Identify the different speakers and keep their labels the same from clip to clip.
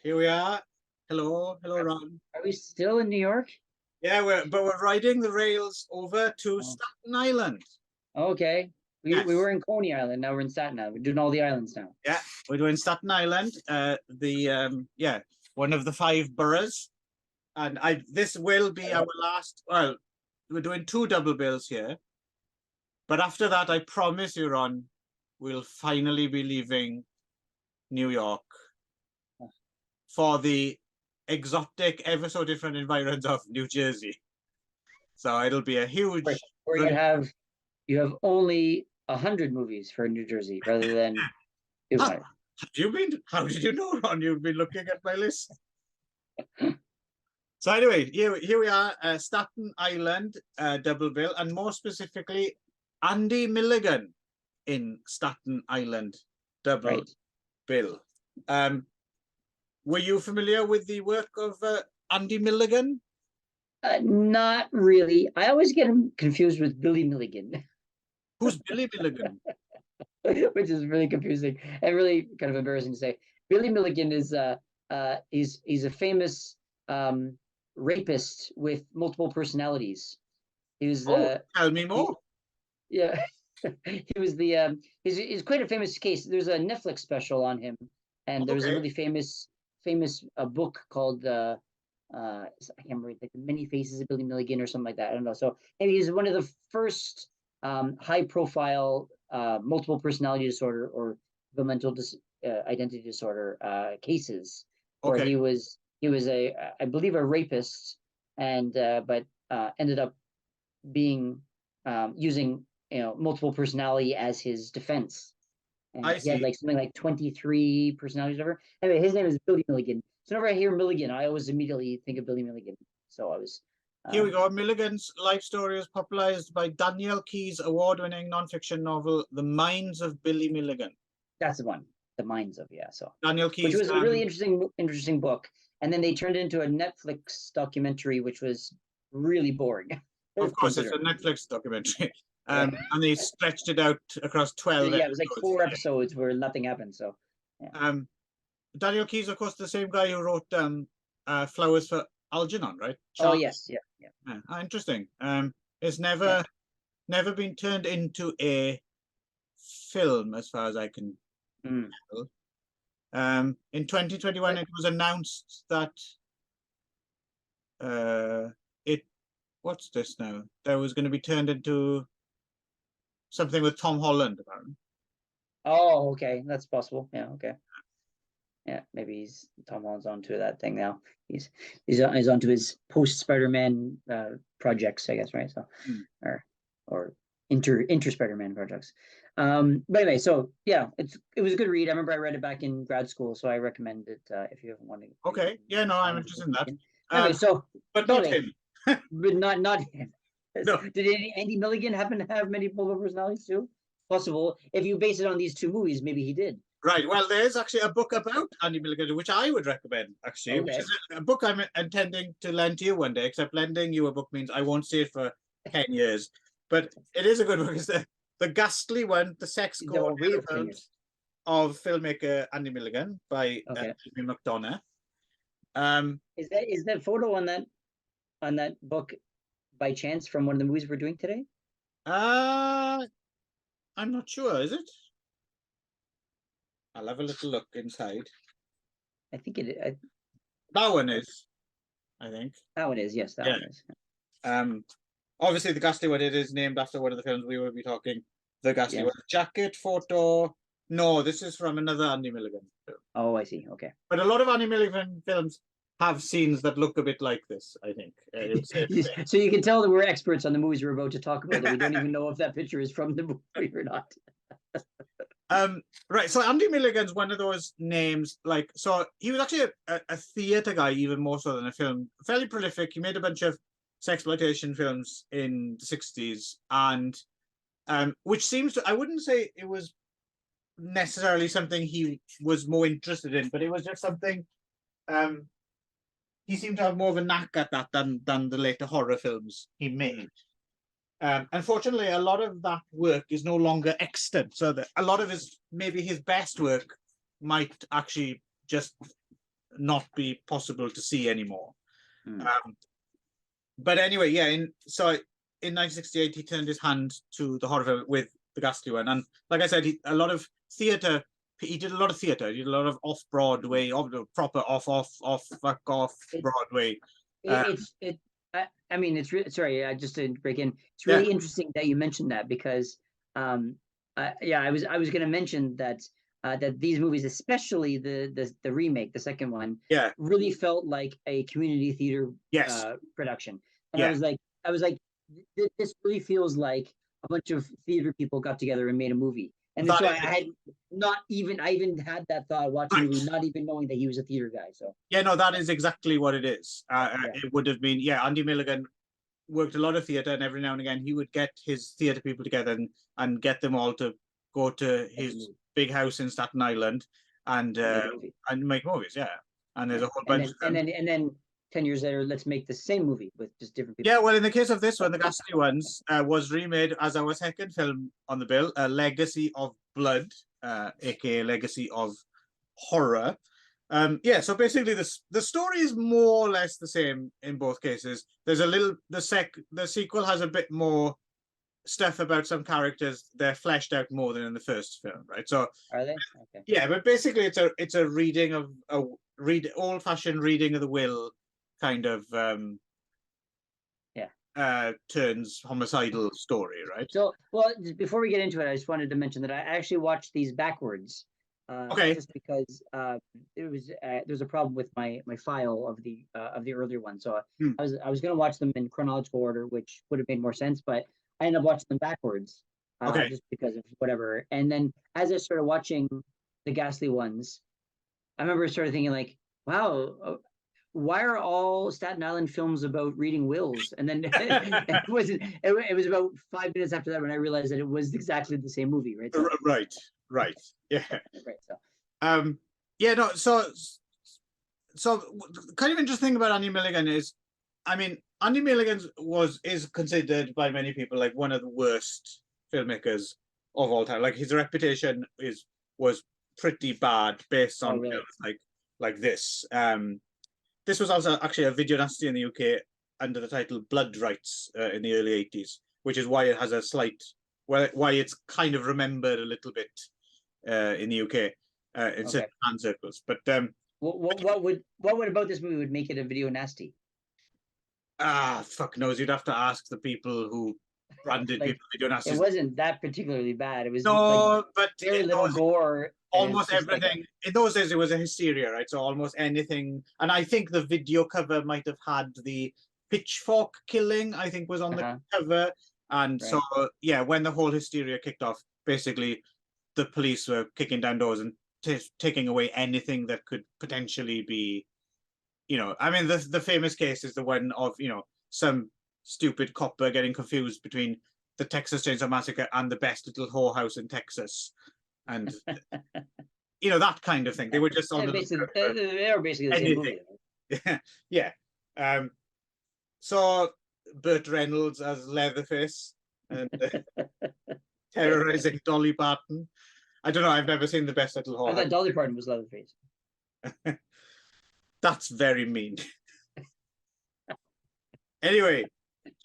Speaker 1: Here we are. Hello, Ron.
Speaker 2: Are we still in New York?
Speaker 1: Yeah, we're riding the rails over to Staten Island.
Speaker 2: Okay. We
Speaker 1: Yes.
Speaker 2: were in Coney Island. Now we're in Staten Island. We're doing all the islands now.
Speaker 1: Yeah, we're doing Staten Island. One of the 5 boroughs, and this will be our last. Well, we're doing 2 double bills here, but after that, I promise you, Ron, we'll finally be leaving New York for the exotic, ever so different environs of New Jersey. So it'll be a huge.
Speaker 2: Where you have only 100 movies for New Jersey rather than 200.
Speaker 1: How did you know, Ron? You've been looking at my list. So anyway, here we are, Staten Island double bill, and more specifically, Andy Milligan in Staten Island double bill. Were you familiar with the work of Andy Milligan?
Speaker 2: Not really. I always get him confused with Billy Milligan.
Speaker 1: Who's Billy Milligan?
Speaker 2: Which is really confusing and really kind of embarrassing to say. Billy Milligan is he's a famous rapist with multiple personalities. He was
Speaker 1: tell me more.
Speaker 2: He was he's quite a famous case. There's a Netflix special on him, and there's a really famous book called I can't remember, like The Many Faces of Billy Milligan or something like that. I don't know. So, and he's one of the first high profile multiple personality disorder or the mental identity disorder cases where he was I believe a rapist, and but ended up being using multiple personality as his defense. And he had like something like 23 personalities over. Anyway, his name is Billy Milligan. So whenever I hear Milligan, I always immediately think of Billy Milligan. So I was.
Speaker 1: Here we go. Milligan's life story was popularized by Daniel Keyes' award-winning nonfiction novel, The Minds of Billy Milligan.
Speaker 2: That's the one. The Minds of, yeah. So
Speaker 1: Daniel Keyes,
Speaker 2: which was a really interesting book. And then they turned it into a Netflix documentary, which was really boring.
Speaker 1: Of course, it's a Netflix documentary. And they stretched it out across 12
Speaker 2: episodes. It was like 4 episodes where nothing happened. So
Speaker 1: Daniel Keyes, of course, the same guy who wrote Flowers for Algernon, right?
Speaker 2: Oh yes, yeah.
Speaker 1: Interesting. It's never been turned into a film, as far as I can tell. In 2021, it was announced that what's this now? There was going to be turned into something with Tom Holland, apparently.
Speaker 2: Oh, okay, that's possible. Yeah, okay. Yeah, maybe Tom Holland's onto that thing now. He's onto his post Spider-Man projects, I guess, right? So, or inter Spider-Man projects. But anyway, so yeah, it was a good read. I remember I read it back in grad school, so I recommend it if you haven't wanted.
Speaker 1: Okay, yeah, no, I'm interested in that.
Speaker 2: Anyway, so
Speaker 1: but not him.
Speaker 2: But not him.
Speaker 1: No.
Speaker 2: Did Andy Milligan happen to have many multiple personalities too? Possible. If you base it on these 2 movies, maybe he did.
Speaker 1: Right. Well, there's actually a book about Andy Milligan, which I would recommend, actually, which is a book I'm intending to lend to you one day, except lending you a book means I won't see it for 10 years. But it is a good book. It's the ghastly one, The Sex Code of filmmaker Andy Milligan by Jimmy McDonough.
Speaker 2: Is that photo on that book by chance from one of the movies we're doing today?
Speaker 1: I'm not sure. Is it? I'll have a little look inside.
Speaker 2: I think it is.
Speaker 1: That one is, I think.
Speaker 2: That one is, yes. That one is.
Speaker 1: Obviously, the ghastly one, it is named after one of the films we will be talking. The ghastly one. Jacket, photo. No, this is from another Andy Milligan film.
Speaker 2: Oh, I see. Okay.
Speaker 1: But a lot of Andy Milligan films have scenes that look a bit like this, I think.
Speaker 2: So you can tell that we're experts on the movies we're about to talk about, that we don't even know if that picture is from the movie or not.
Speaker 1: Right, so Andy Milligan's one of those names, like, so he was actually a theatre guy even more so than a film. Fairly prolific. He made a bunch of sexploitation films in the 60s, and which seems to, I wouldn't say it was necessarily something he was more interested in, but it was just something he seemed to have more of a knack at that than the later horror films he made. Unfortunately, a lot of that work is no longer extant, so that a lot of his best work might actually just not be possible to see anymore.
Speaker 2: Hmm.
Speaker 1: But anyway, yeah. In 1968, he turned his hand to the horror film with The Ghastly One, and like I said, a lot of theatre. He did a lot of theatre. He did a lot of off Broadway, proper fuck off
Speaker 2: It-
Speaker 1: Broadway.
Speaker 2: I mean, sorry, just to break in. It's
Speaker 1: Yeah.
Speaker 2: really interesting that you mentioned that because, yeah, I was going to mention that that these movies, especially the remake, the second one,
Speaker 1: Yeah.
Speaker 2: really felt like a community theater
Speaker 1: Yes.
Speaker 2: production, and
Speaker 1: Yeah.
Speaker 2: I was like, this really feels like a bunch of theater people got together and made a movie. And
Speaker 1: That
Speaker 2: so
Speaker 1: is-
Speaker 2: I even had that thought watching the
Speaker 1: Right.
Speaker 2: movie, not even knowing that he was a theater guy. So
Speaker 1: Yeah, no, that is exactly what it is.
Speaker 2: Yeah.
Speaker 1: It would have been, yeah, Andy Milligan worked a lot of theatre, and every now and again he would get his theatre people together and get them all to go to his big house in Staten Island and make movies. Yeah, and there's a whole bunch.
Speaker 2: And then 10 years later, let's make the same movie with just different people.
Speaker 1: Yeah, well, in the case of this one, The Ghastly Ones was remade as our second film on the bill, A Legacy of Blood, aka Legacy of Horror. Yeah, so basically the story is more or less the same in both cases. There's a little the sequel has a bit more stuff about some characters. They're fleshed out more than in the first film, right? So
Speaker 2: Are they? Okay.
Speaker 1: yeah, but basically it's a reading of old-fashioned reading of the will kind of turns homicidal story, right?
Speaker 2: So, well, before we get into it, I just wanted to mention that I actually watched these backwards.
Speaker 1: Okay.
Speaker 2: Just because it was there's a problem with my file of the earlier one, so I was going to watch them in chronological order, which would have made more sense, but I ended up watching them backwards.
Speaker 1: Okay.
Speaker 2: Just because of whatever. And then as I started watching the Ghastly Ones, I remember sort of thinking like, wow, why are all Staten Island films about reading wills? And then it was about 5 minutes after that when I realized that it was exactly the same movie, right? So,
Speaker 1: Right. Yeah.
Speaker 2: right. So
Speaker 1: yeah, no, so kind of interesting about Andy Milligan is, I mean, Andy Milligan is considered by many people like one of the worst filmmakers of all time. Like his reputation was pretty bad based on
Speaker 2: really?
Speaker 1: films like this. This was also actually a video nasty in the UK under the title Blood Rights in the early 80s, which is why it has a slight, why it's kind of remembered a little bit in the UK in certain fan circles. But
Speaker 2: what would about this movie would make it a video nasty?
Speaker 1: Fuck knows. You'd have to ask the people who branded people video nasty.
Speaker 2: It wasn't that particularly bad. It was
Speaker 1: but
Speaker 2: very little gore.
Speaker 1: Almost everything in those days it was a hysteria, right? So almost anything, and I think the video cover might have had the pitchfork killing, I think, was on the cover. And so yeah, when the whole hysteria kicked off, basically the police were kicking down doors and taking away anything that could potentially be, I mean, the famous case is the one of, some stupid copper getting confused between the Texas Chainsaw Massacre and the best little whorehouse in Texas. And that kind of thing. They were just on
Speaker 2: they were basically the same movie.
Speaker 1: Yeah. So Burt Reynolds as Leatherface and terrorizing Dolly Parton. I don't know. I've never seen the best little whorehouse.
Speaker 2: I thought Dolly Parton was Leatherface.
Speaker 1: That's very mean. Anyway,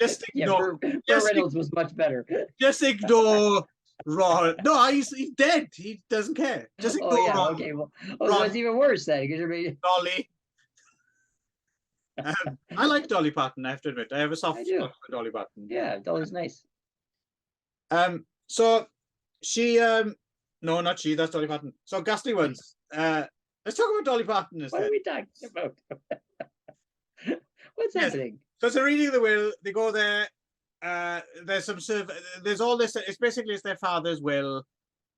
Speaker 1: just ignore.
Speaker 2: Burt Reynolds was much better.
Speaker 1: Just ignore Ron. No, he's dead. He doesn't care. Just ignore Ron.
Speaker 2: Okay, well, that's even worse then, because you're
Speaker 1: Dolly. I like Dolly Parton, I have to admit. I have a soft spot for Dolly Parton.
Speaker 2: Yeah, Dolly's nice.
Speaker 1: So she no, not she, that's Dolly Parton. So Ghastly Ones. Let's talk about Dolly Parton instead.
Speaker 2: What are we talking about? What's happening?
Speaker 1: So it's a reading of the will. They go there. There's all this. It's their father's will,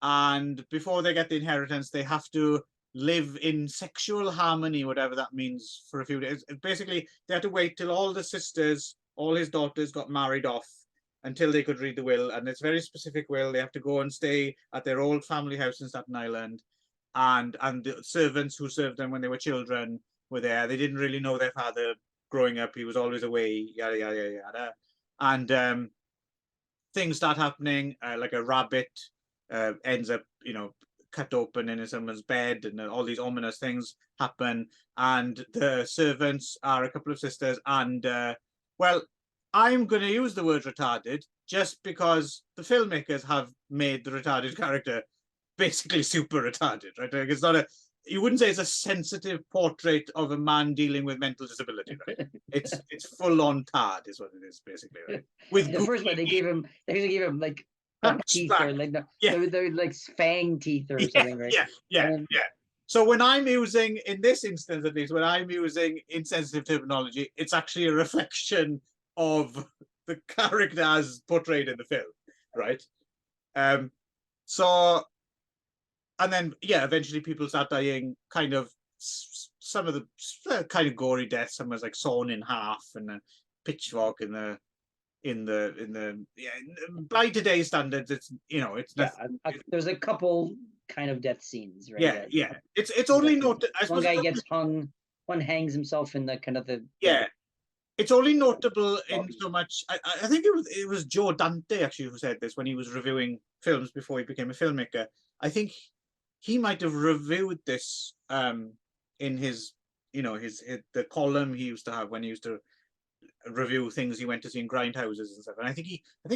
Speaker 1: and before they get the inheritance, they have to live in sexual harmony, whatever that means, for a few days. Basically, they had to wait till all the sisters, all his daughters, got married off until they could read the will. And it's a very specific will. They have to go and stay at their old family house in Staten Island, and the servants who served them when they were children were there. They didn't really know their father growing up. He was always away, yada yada yada. And things start happening, like a rabbit ends up, cut open in someone's bed, and all these ominous things happen. And the servants are a couple of sisters, and well, I'm going to use the word retarded just because the filmmakers have made the retarded character basically super retarded, right? Like, it's not a, you wouldn't say it's a sensitive portrait of a man dealing with mental disability, right? It's full on tard is what it is, basically, right? With
Speaker 2: the first one they actually gave him like buck teeth or like they're like fang teeth or something, right?
Speaker 1: Yeah. So when I'm using, in this instance at least, when I'm using insensitive terminology, it's actually a reflection of the character as portrayed in the film, right? So, and then eventually people start dying, kind of some of the kind of gory deaths. Someone's like sawn in half and a pitchfork in the by today's standards, it's it's nothing.
Speaker 2: There's a couple kind of death scenes, right?
Speaker 1: It's only noted.
Speaker 2: One guy gets hung, one hangs himself in the kind of the
Speaker 1: It's only notable in so much. I think it was Joe Dante actually who said this when he was reviewing films before he became a filmmaker. I think he might have reviewed this in his the column he used to have when he used to review things he went to see in grindhouses and stuff. And I think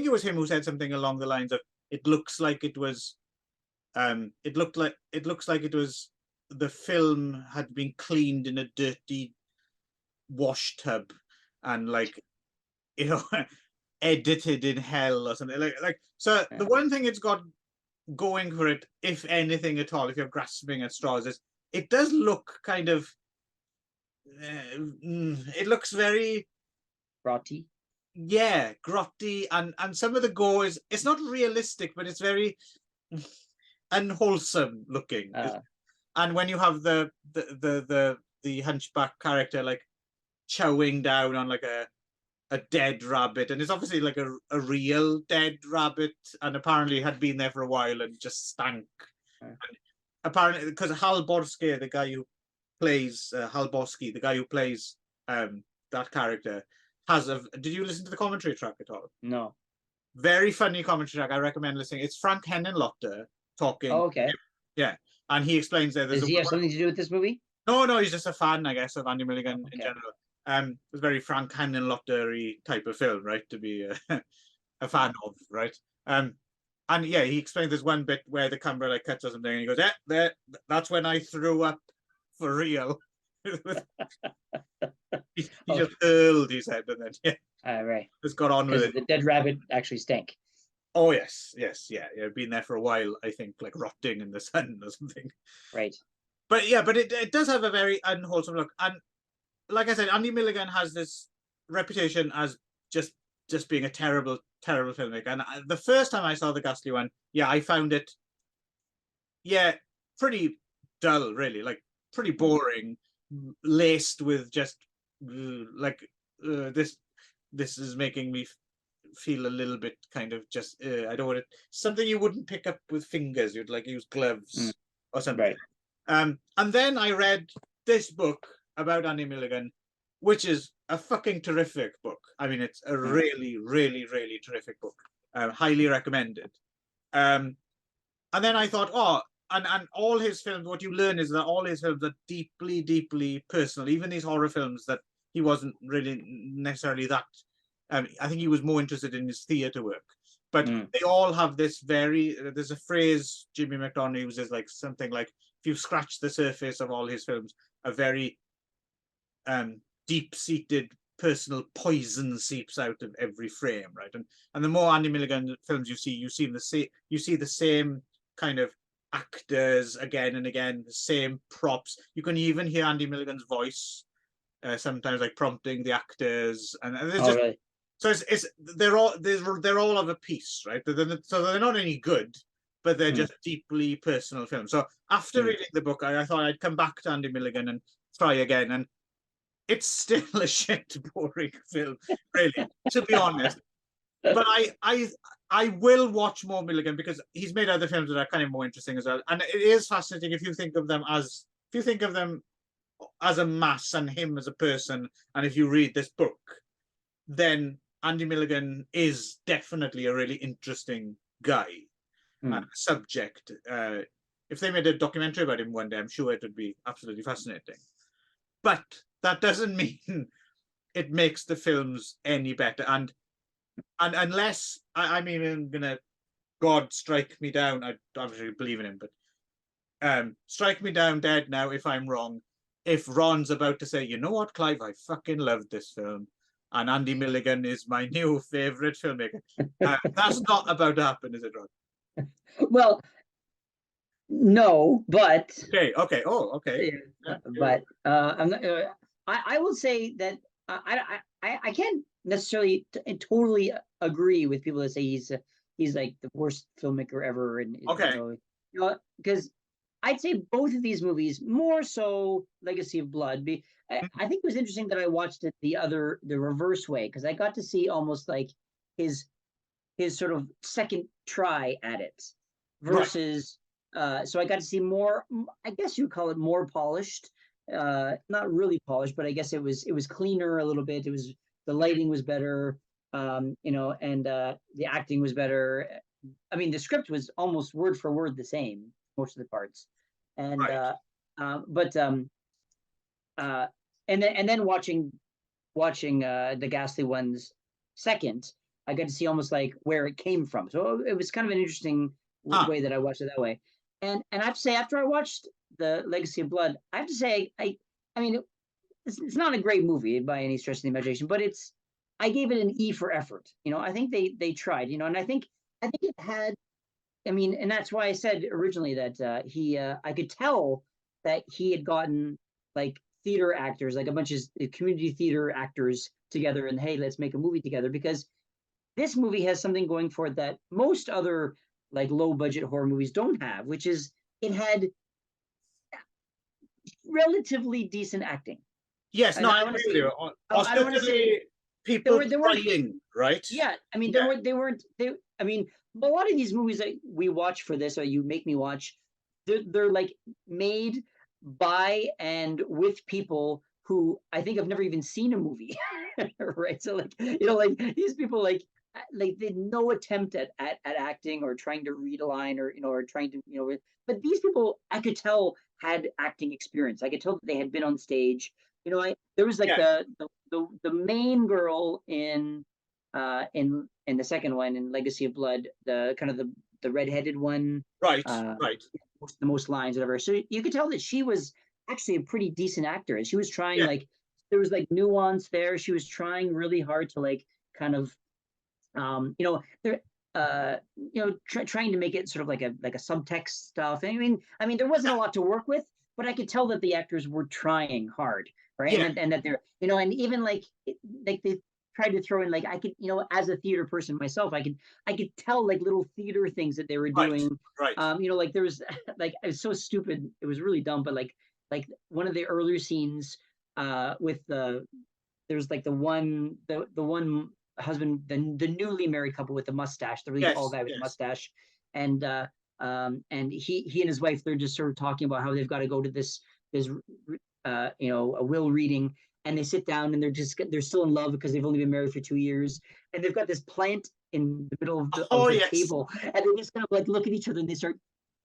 Speaker 1: it was him who said something along the lines of, it looks like it was the film had been cleaned in a dirty wash tub and edited in hell or something like so. The one thing it's got going for it, if anything at all, if you're grasping at straws, is it does look kind of it looks very
Speaker 2: grotty.
Speaker 1: Grotty, and some of the gore is, it's not realistic, but it's very unwholesome looking. And when you have the hunchback character like chowing down on like a dead rabbit, and it's obviously like a real dead rabbit, and apparently had been there for a while and just stank. And apparently, because Hal Borski, the guy who plays that character, did you listen to the commentary track at all?
Speaker 2: No.
Speaker 1: Very funny commentary track. I recommend listening. It's Frank Henenlotter talking.
Speaker 2: Oh, okay.
Speaker 1: Yeah. And he explains that
Speaker 2: does he have something to do with this movie?
Speaker 1: No, he's just a fan, I guess, of Andy Milligan in general. It's a very Frank Henenlotter-y type of film, right, to be a fan of, right? And he explains there's one bit where the camera like cuts or something, and he goes, that's when I threw up for real. he just hurled his head, and then
Speaker 2: right,
Speaker 1: just got on with it.
Speaker 2: The dead rabbit actually stank.
Speaker 1: Oh yes, been there for a while, I think, like rotting in the sun or something.
Speaker 2: Right.
Speaker 1: But it does have a very unwholesome look, and like I said, Andy Milligan has this reputation as just being a terrible filmmaker. And the first time I saw the Ghastly one, I found it pretty dull, really, like pretty boring, laced with just this is making me feel a little bit kind of just I don't want it, something you wouldn't pick up with fingers, you'd like use gloves or something. Right. And then I read this book about Andy Milligan, which is a fucking terrific book. I mean, it's a really, really, really terrific book. Highly recommended. And then I thought, and all his films, what you learn is that all his films are deeply, deeply personal. Even these horror films that he wasn't really necessarily that. I think he was more interested in his theatre work. But they all have this there's a phrase Jimmy McDonough uses, like something like, if you scratch the surface of all his films, a very deep-seated personal poison seeps out of every frame, right? And the more Andy Milligan films you see the same kind of actors again and again, the same props. You can even hear Andy Milligan's voice sometimes, like prompting the actors, and there's just really? So they're all of a piece, right? So they're not any good, but they're just deeply personal films. So after reading the book, I thought I'd come back to Andy Milligan and try again, and it's still a shit boring film, really, to be honest. But I will watch more Milligan because he's made other films that are kind of more interesting as well. And it is fascinating if you think of them as a mass and him as a person, and if you read this book, then Andy Milligan is definitely a really interesting guy and subject. if they made a documentary about him one day, I'm sure it would be absolutely fascinating. But that doesn't mean it makes the films any better. And unless I mean, I'm gonna, God strike me down. I obviously believe in him, but strike me down dead now if I'm wrong. If Ron's about to say, you know what, Clive, I fucking loved this film, and Andy Milligan is my new favorite filmmaker. That's not about to happen, is it, Ron?
Speaker 2: Well, no, but
Speaker 1: Okay. Oh, okay.
Speaker 2: yeah, but I'm not, I will say that I can't necessarily totally agree with people that say he's like the worst filmmaker ever, and
Speaker 1: Okay.
Speaker 2: you know, because I'd say both of these movies, more so Legacy of Blood. I think it was interesting that I watched it the reverse way, because I got to see almost like his sort of second try at it versus so I got to see more, I guess you'd call it more polished, not really polished, but I guess it was cleaner a little bit. It was, the lighting was better, you know, and the acting was better. I mean, the script was almost word for word the same, most of the parts. And
Speaker 1: Right.
Speaker 2: And then watching the Ghastly ones second, I got to see almost like where it came from. So it was kind of an interesting way that I watched it that way. And I have to say, after I watched the Legacy of Blood, I have to say, I mean, it's not a great movie by any stretch of the imagination, but I gave it an E for effort. You know, I think they tried. You know, and I think it had. I mean, and that's why I said originally that I could tell that he had gotten like theater actors, like a bunch of community theater actors together, and hey, let's make a movie together, because this movie has something going for it that most other like low budget horror movies don't have, which is it had relatively decent acting.
Speaker 1: Yes, no, I agree with you.
Speaker 2: I don't want to say
Speaker 1: people trying, right?
Speaker 2: Yeah, I mean, they weren't. I mean, a lot of these movies that we watch for this, or you make me watch, they're like made by and with people who I think have never even seen a movie, right? So like, you know, like these people like they did no attempt at acting or trying to read a line, or you know, or trying to, you know, but these people I could tell had acting experience. I could tell that they had been on stage. You know, there was like the main girl in the second one, in Legacy of Blood, the kind of the redheaded one,
Speaker 1: right,
Speaker 2: the most lines, whatever. So you could tell that she was actually a pretty decent actor, and she was trying like, there was like nuance there. She was trying really hard to like kind of you know, there you know, trying to make it sort of like a subtext stuff. I mean there wasn't a lot to work with, but I could tell that the actors were trying hard, right? And that they're, you know, and even like they tried to throw in, like, I could, you know, as a theater person myself, I could tell like little theater things that they were doing.
Speaker 1: Right.
Speaker 2: You know, like there was like, it was so stupid, it was really dumb, but like one of the earlier scenes with there's like the one husband, the newly married couple with the mustache, the really tall guy with the mustache, and he and his wife, they're just sort of talking about how they've got to go to this you know, a will reading, and they sit down and they're still in love because they've only been married for 2 years, and they've got this plant in the middle of the table, and they just kind of like look at each other and they start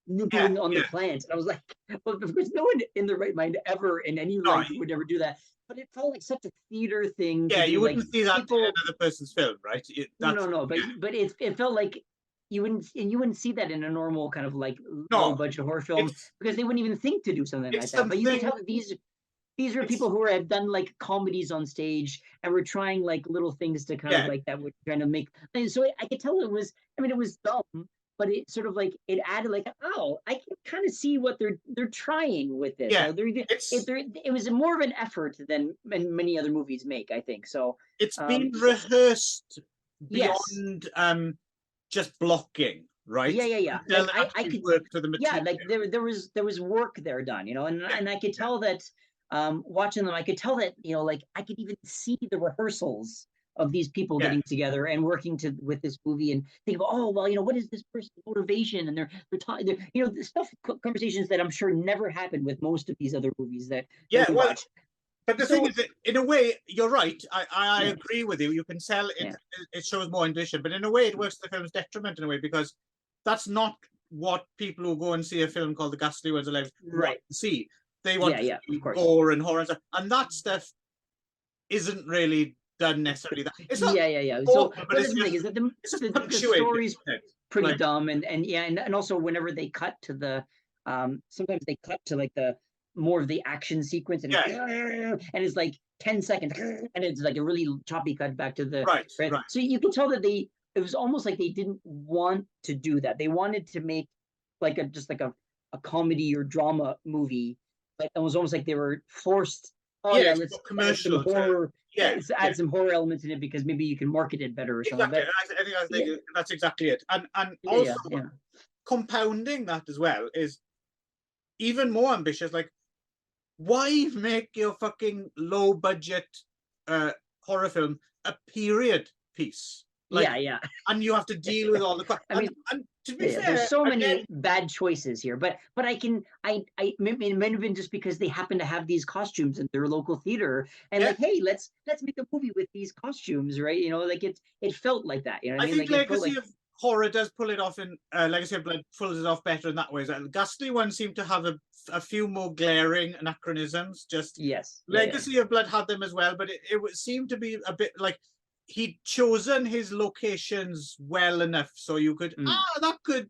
Speaker 2: nibbling on the plant. And I was like, well, of course, no one in their right mind ever in any life would ever do that. But it felt like such a theater thing.
Speaker 1: Yeah, you wouldn't
Speaker 2: like,
Speaker 1: see that in another person's film, right?
Speaker 2: No. But it felt like you wouldn't see that in a normal kind of like low budget horror film, because they wouldn't even think to do something like that. But you can tell that these are people who have done like comedies on stage and were trying like little things to kind of like that were trying to make. And so I could tell it was. I mean, it was dumb, but it sort of like it added like, oh, I can kind of see what they're trying with this.
Speaker 1: Yeah,
Speaker 2: it was more of an effort than many other movies make, I think. So
Speaker 1: it's been rehearsed beyond just blocking, right?
Speaker 2: Yeah. Like, I could
Speaker 1: work to the material.
Speaker 2: Yeah, like there was work there done, you know, and I could tell that watching them, I could tell that, you know, like I could even see the rehearsals of these people getting together and working with this movie, and think about, oh, well, you know, what is this person's motivation? And they're talking, you know, the stuff, conversations that I'm sure never happened with most of these other movies that we watch.
Speaker 1: But the thing is, that in a way, you're right. I agree with you. You can sell it. It shows more ambition, but in a way, it works to the film's detriment in a way, because that's not what people who go and see a film called The Ghastly Ones Alive
Speaker 2: Right.
Speaker 1: want to see. They want to see
Speaker 2: of course.
Speaker 1: gore and horror and stuff, and that stuff isn't really done necessarily. That it's not
Speaker 2: Yeah.
Speaker 1: awful,
Speaker 2: So
Speaker 1: but it's
Speaker 2: the thing
Speaker 1: just,
Speaker 2: is that the
Speaker 1: punctuated,
Speaker 2: story's
Speaker 1: isn't it?
Speaker 2: pretty
Speaker 1: Like,
Speaker 2: dumb, and also whenever they cut to the sometimes they cut to like the more of the action sequence, and it's like 10 seconds, and it's like a really choppy cut back to the
Speaker 1: right.
Speaker 2: So you can tell that it was almost like they didn't want to do that. They wanted to make like a comedy or drama movie, but it was almost like they were forced. Oh yeah, let's add some horror. Add some horror elements in it because maybe you can market it better or something.
Speaker 1: Exactly. I think that's exactly it. And also compounding that as well is even more ambitious. Like, why make your fucking low budget horror film a period piece? Like, and you have to deal with all the. And to be fair,
Speaker 2: there's so many bad choices here, but it might have been just because they happen to have these costumes in their local theater, and like, hey, let's make a movie with these costumes, right? You know, like it felt like that. You know what I mean?
Speaker 1: I think
Speaker 2: like,
Speaker 1: Legacy of Horror does pull it off in Legacy of Blood pulls it off better in that way. The Ghastly one seemed to have a few more glaring anachronisms. Just Legacy of Blood had them as well, but it seemed to be a bit like he'd chosen his locations well enough so you could that could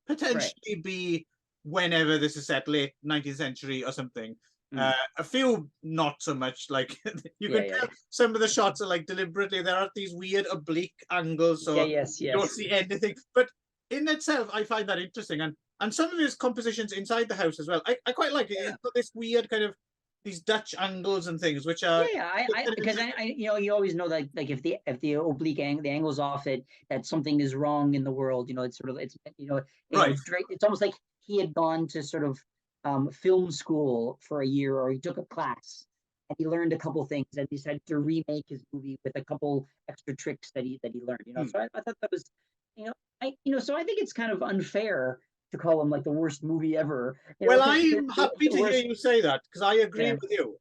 Speaker 1: potentially be whenever this is set, late 19th century or something. A few not so much, like you could tell some of the shots are like deliberately there are these weird oblique angles, so you don't see anything, but in itself I find that interesting, and some of his compositions inside the house as well I quite like it. It's got this weird kind of these Dutch angles and things, which are
Speaker 2: because I you know, you always know that like if the oblique the angle's off, it that something is wrong in the world. You know, it's sort of it's almost like he had gone to sort of film school for a year, or he took a class and he learned a couple things and decided to remake his movie with a couple extra tricks that he learned. You know, so I thought that was so I think it's kind of unfair to call him like the worst movie ever.
Speaker 1: Well, I'm happy to hear you say that because I agree with you.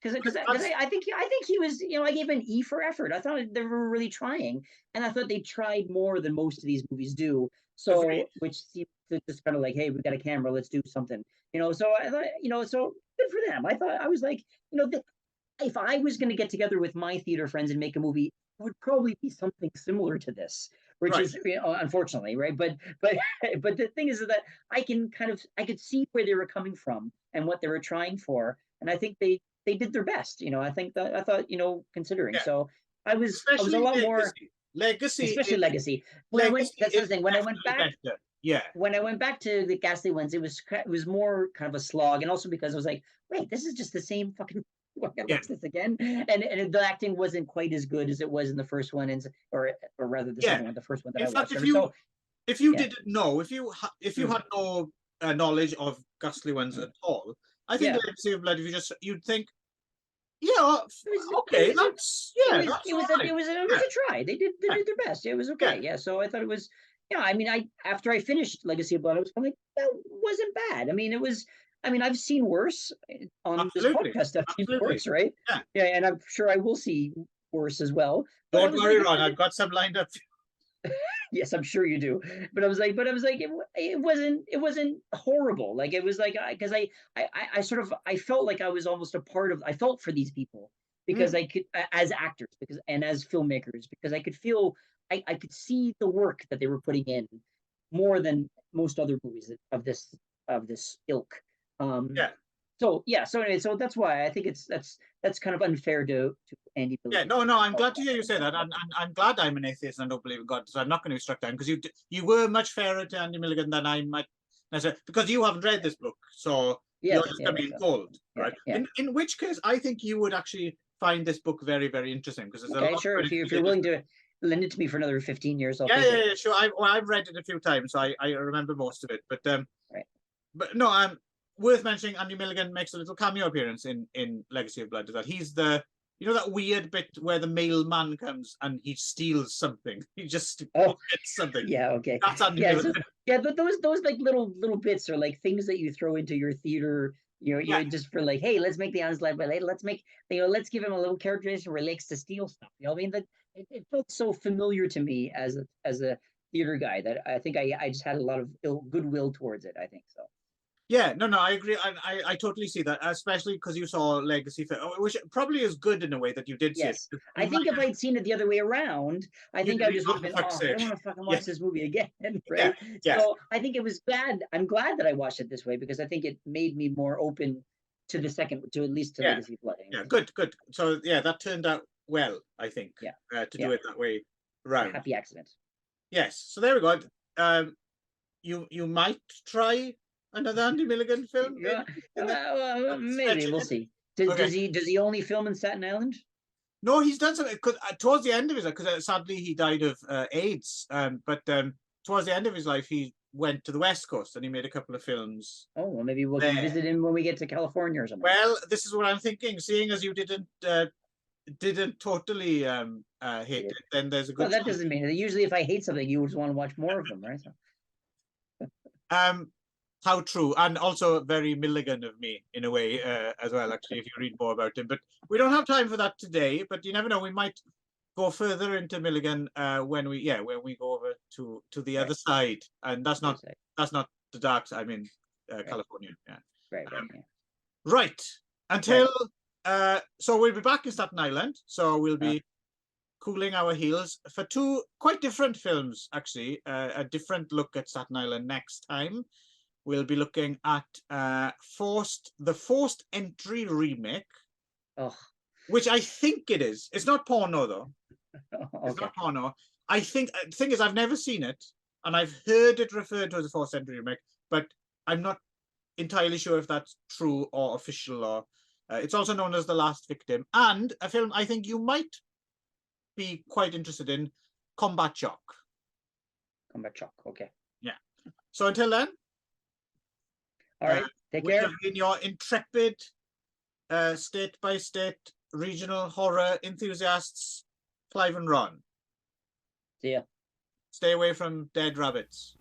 Speaker 2: Because I think he was, I gave an E for effort. I thought they were really trying, and I thought they tried more than most of these movies do. So, which seemed to just kind of like, hey, we got a camera, let's do something. So I thought, so good for them. I was like, if I was going to get together with my theater friends and make a movie, it would probably be something similar to this, which is unfortunately, right? But the thing is that I could see where they were coming from and what they were trying for, and I think they did their best. I thought considering. So I was a lot more
Speaker 1: Legacy,
Speaker 2: especially Legacy. That's the thing. When I went back, when I went back to the Ghastly Ones, it was more kind of a slog, and also because I was like, wait, this is just the same fucking. I gotta watch this again, and the acting wasn't quite as good as it was in the first one, or rather the second one, the first one that I watched.
Speaker 1: If you didn't know, if you had no knowledge of Ghastly Ones at all, I think Legacy of Blood, you'd think, okay, it was
Speaker 2: a try. They did their best. It was okay. Yeah. So I thought it was. I mean, after I finished Legacy of Blood, I was like, that wasn't bad. I mean, it was. I mean, I've seen worse on this podcast. I've seen worse, right? Yeah, and I'm sure I will see worse as well.
Speaker 1: Don't worry, Ron. I've got some lined up.
Speaker 2: Yes, I'm sure you do. But I was like, it wasn't horrible. Like it was like because I felt like I was almost a part of. I felt for these people because I could, as actors, and as filmmakers, because I could feel, I could see the work that they were putting in more than most other movies of this ilk. So anyway, so that's why I think that's kind of unfair to Andy Milligan.
Speaker 1: Yeah, no, I'm glad to hear you say that. I'm glad I'm an atheist and I don't believe in God, so I'm not going to be struck down because you were much fairer to Andy Milligan than I might necessarily, because you haven't read this book, so you're just coming cold, right? In which case, I think you would actually find this book very, very interesting because
Speaker 2: if you're willing to lend it to me for another 15 years, I'll
Speaker 1: sure. I've read it a few times, so I remember most of it, but but no, worth mentioning, Andy Milligan makes a little cameo appearance in Legacy of Blood. That he's the, that weird bit where the mailman comes and he steals something. He just gets something.
Speaker 2: Yeah, okay.
Speaker 1: That's Andy Milligan.
Speaker 2: But those like little bits are like things that you throw into your theater. Just for like, hey, let's make the honest life, but let's make let's give him a little characterization where he likes to steal stuff. I mean, that it felt so familiar to me as a theater guy. That I think I just had a lot of goodwill towards it. I think so.
Speaker 1: Yeah, no, I agree. I totally see that, especially because you saw Legacy film, which probably is good in a way that you did see it.
Speaker 2: Yes, I think if I'd seen it the other way around, I think I just would have been,
Speaker 1: fuck's
Speaker 2: oh, I don't
Speaker 1: sake.
Speaker 2: want to fucking
Speaker 1: Yeah.
Speaker 2: watch this movie again,
Speaker 1: Yeah,
Speaker 2: right?
Speaker 1: yeah.
Speaker 2: So I think it was glad. I'm glad that I watched it this way because I think it made me more open to the second, to at least to
Speaker 1: Yeah.
Speaker 2: Legacy of Blood.
Speaker 1: Yeah, good. So yeah, that turned out well, I think.
Speaker 2: Yeah.
Speaker 1: To do it that way round.
Speaker 2: Happy accident.
Speaker 1: Yes. So there we go. You might try another Andy Milligan film.
Speaker 2: Yeah,
Speaker 1: Maybe,
Speaker 2: maybe we'll see. Does he only film in Staten Island?
Speaker 1: No, he's done something because towards the end of his life, because sadly he died of AIDS. But towards the end of his life, he went to the West Coast and he made a couple of films.
Speaker 2: Oh, well, maybe we'll visit him when we get to California or something.
Speaker 1: Well, this is what I'm thinking. Seeing as you didn't totally hate it, then there's a good.
Speaker 2: Well, that doesn't mean that. Usually, if I hate something, you just want to watch more of them, right? So.
Speaker 1: How true, and also very Milligan of me in a way as well. Actually, if you read more about him, but we don't have time for that today. But you never know; we might go further into Milligan when we go over to the other side, and that's not the dark side. I mean, California. Yeah.
Speaker 2: Right.
Speaker 1: Right. Until so we'll be back in Staten Island. So we'll be cooling our heels for two quite different films. Actually, a different look at Staten Island next time. We'll be looking at the Forced Entry remake, which I think it is. It's not porno though. It's not porno. I think the thing is I've never seen it, and I've heard it referred to as a Forced Entry remake, but I'm not entirely sure if that's true or official. Or it's also known as The Last Victim, and a film I think you might be quite interested in, Combat Shock.
Speaker 2: Combat Shock. Okay.
Speaker 1: Yeah. So until then.
Speaker 2: All right. Take care.
Speaker 1: We have been your intrepid state-by-state regional horror enthusiasts, Clive and Ron.
Speaker 2: See ya.
Speaker 1: Stay away from dead rabbits.